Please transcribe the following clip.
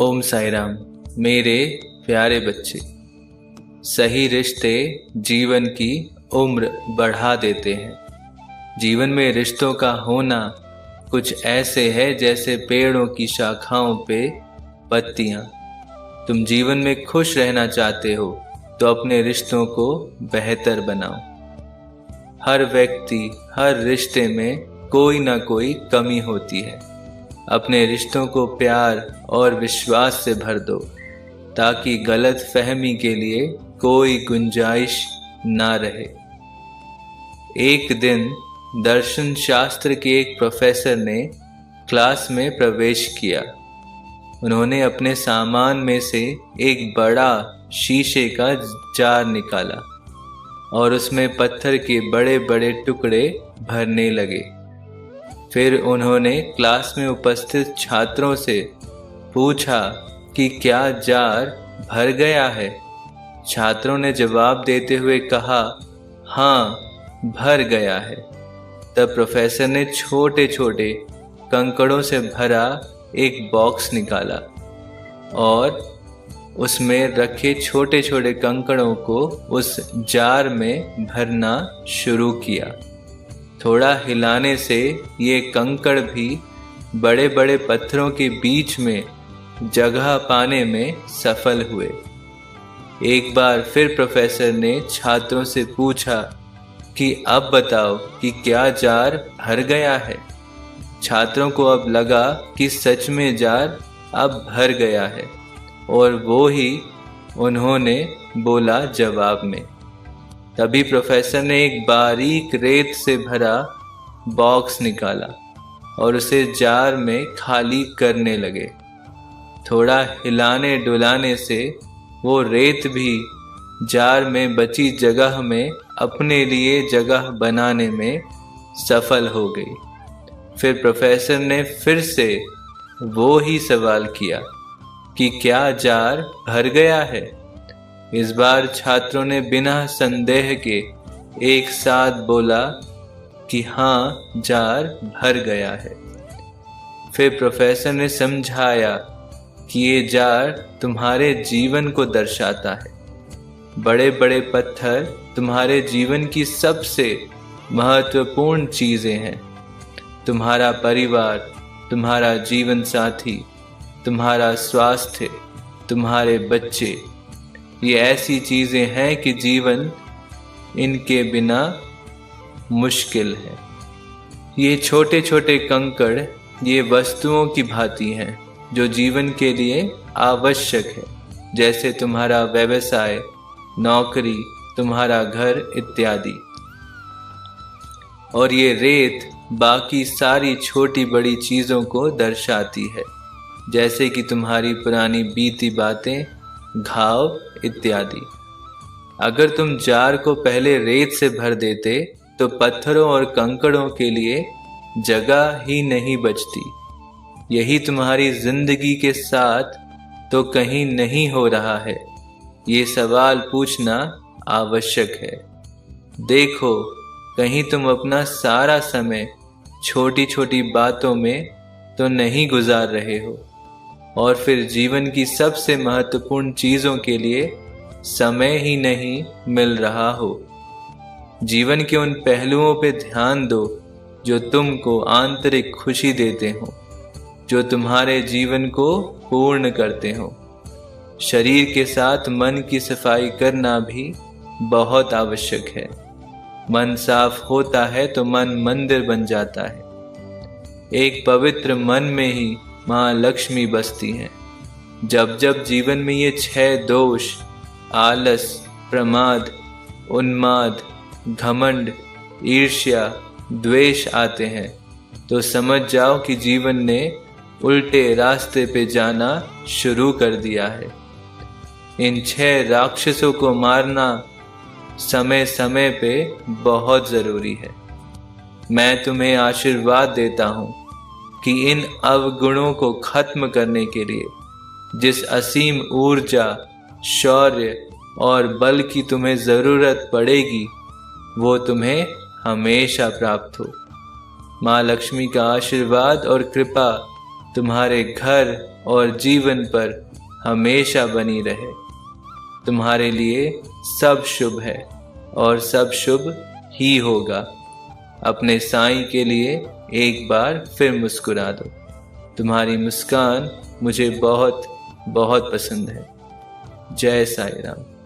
ओम साई राम। मेरे प्यारे बच्चे, सही रिश्ते जीवन की उम्र बढ़ा देते हैं। जीवन में रिश्तों का होना कुछ ऐसे है जैसे पेड़ों की शाखाओं पे पत्तियां। तुम जीवन में खुश रहना चाहते हो तो अपने रिश्तों को बेहतर बनाओ। हर व्यक्ति, हर रिश्ते में कोई ना कोई कमी होती है। अपने रिश्तों को प्यार और विश्वास से भर दो ताकि गलत फहमी के लिए कोई गुंजाइश ना रहे। एक दिन दर्शन शास्त्र के एक प्रोफेसर ने क्लास में प्रवेश किया। उन्होंने अपने सामान में से एक बड़ा शीशे का जार निकाला और उसमें पत्थर के बड़े बड़े टुकड़े भरने लगे। फिर उन्होंने क्लास में उपस्थित छात्रों से पूछा कि क्या जार भर गया है। छात्रों ने जवाब देते हुए कहा, हाँ, भर गया है। तब प्रोफेसर ने छोटे छोटे कंकड़ों से भरा एक बॉक्स निकाला और उसमें रखे छोटे छोटे कंकड़ों को उस जार में भरना शुरू किया। थोड़ा हिलाने से ये कंकड़ भी बड़े बड़े पत्थरों के बीच में जगह पाने में सफल हुए। एक बार फिर प्रोफेसर ने छात्रों से पूछा कि अब बताओ कि क्या जार भर गया है। छात्रों को अब लगा कि सच में जार अब भर गया है और वो ही उन्होंने बोला जवाब में। तभी प्रोफेसर ने एक बारीक रेत से भरा बॉक्स निकाला और उसे जार में खाली करने लगे। थोड़ा हिलाने डुलाने से वो रेत भी जार में बची जगह में अपने लिए जगह बनाने में सफल हो गई। फिर प्रोफेसर ने फिर से वो ही सवाल किया कि क्या जार भर गया है। इस बार छात्रों ने बिना संदेह के एक साथ बोला कि हाँ, जार भर गया है। फिर प्रोफेसर ने समझाया कि ये जार तुम्हारे जीवन को दर्शाता है। बड़े बड़े पत्थर तुम्हारे जीवन की सबसे महत्वपूर्ण चीजें हैं। तुम्हारा परिवार, तुम्हारा जीवन साथी, तुम्हारा स्वास्थ्य, तुम्हारे बच्चे, ये ऐसी चीजें हैं कि जीवन इनके बिना मुश्किल है। ये छोटे छोटे कंकड़ ये वस्तुओं की भांति हैं जो जीवन के लिए आवश्यक है, जैसे तुम्हारा व्यवसाय, नौकरी, तुम्हारा घर इत्यादि। और ये रेत बाकी सारी छोटी बड़ी चीजों को दर्शाती है, जैसे कि तुम्हारी पुरानी बीती बातें, घाव इत्यादि। अगर तुम जार को पहले रेत से भर देते तो पत्थरों और कंकड़ों के लिए जगह ही नहीं बचती। यही तुम्हारी जिंदगी के साथ तो कहीं नहीं हो रहा है। ये सवाल पूछना आवश्यक है। देखो, कहीं तुम अपना सारा समय छोटी छोटी बातों में तो नहीं गुजार रहे हो और फिर जीवन की सबसे महत्वपूर्ण चीजों के लिए समय ही नहीं मिल रहा हो। जीवन के उन पहलुओं पे ध्यान दो जो तुमको आंतरिक खुशी देते हो, जो तुम्हारे जीवन को पूर्ण करते हो। शरीर के साथ मन की सफाई करना भी बहुत आवश्यक है। मन साफ होता है तो मन मंदिर बन जाता है। एक पवित्र मन में ही माँ लक्ष्मी बसती हैं। जब जब जीवन में ये 6 दोष, आलस, प्रमाद, उन्माद, घमंड, ईर्ष्या, द्वेष आते हैं तो समझ जाओ कि जीवन ने उल्टे रास्ते पे जाना शुरू कर दिया है। इन 6 राक्षसों को मारना समय समय पे बहुत जरूरी है। मैं तुम्हें आशीर्वाद देता हूँ कि इन अवगुणों को खत्म करने के लिए जिस असीम ऊर्जा, शौर्य और बल की तुम्हें जरूरत पड़ेगी वो तुम्हें हमेशा प्राप्त हो। माँ लक्ष्मी का आशीर्वाद और कृपा तुम्हारे घर और जीवन पर हमेशा बनी रहे। तुम्हारे लिए सब शुभ है और सब शुभ ही होगा। अपने साईं के लिए एक बार फिर मुस्कुरा दो। तुम्हारी मुस्कान मुझे बहुत बहुत पसंद है। जय साईं राम।